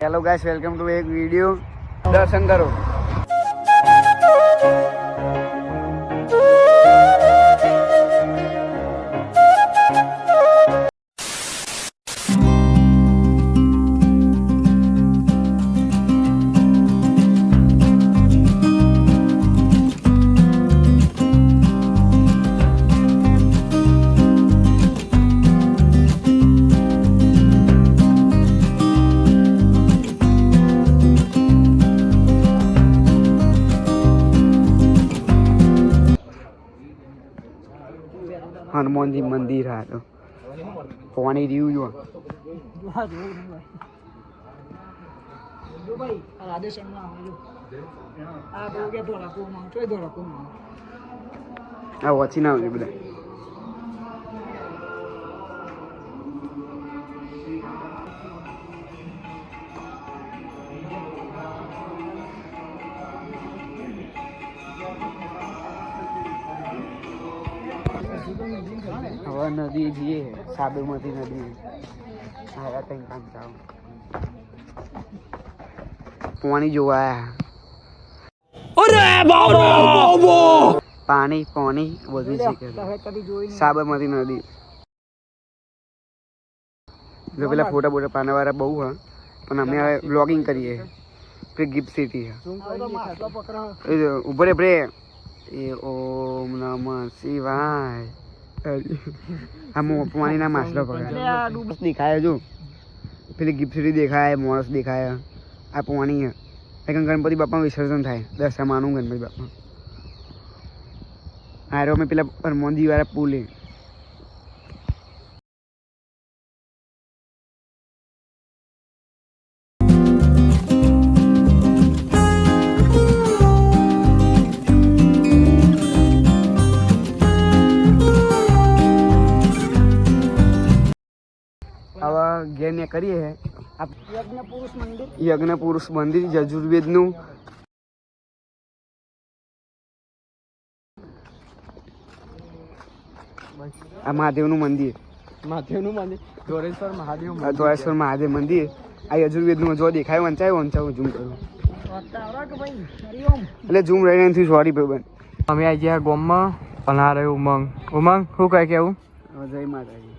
Hello guys, welcome to एक video. दर्शन करो। हनुमान जी मंदिर है तो पानी रिव्यू जो આ વચી ના આવજો બધા. હવે નદી જઈએ, સાબરમતી નદી આયા કઈ કામ જાવ પાણી જોવા પાણી પાણી બધું છે સાબરમતી નદી. જો પેલા ફોટા બોટા પાના વાળા બહુ હા, પણ અમે હવે વ્લોગિંગ કરીએ. ગિફ્ટ સિટી ઉપર રે એ ઓમ નમઃ શિવાય. આ પાણીના માછલો પકડે દેખાય. જો પેલી ગિફ્ટ સિટી દેખાય, મોણસ દેખાય. આ પાણી ગણપતિ બાપા વિસર્જન થાય દશામાનું ગણપતિ બાપા. હારો અમે પેલા હનુમાનજી વાળા પુલે હવે ઘેર ને કરીએ. યજ્ઞ પુરુષ મંદિર યજુર્વેદનું. આ મહાદેવનું મંદિર, ધોળેશ્વર મહાદેવ મંદિર. આ યજુર્વેદનું જો દેખાય વંચાયું ઝૂમ કરું એટલે ઝૂમ રહીને નથી. સોરી ભાઈ. અમે આવી ગયા ગોમમાં અને આ રહ્યું ઉમંગ. ઉમંગ શું કહે કેવું? જય માતાજી.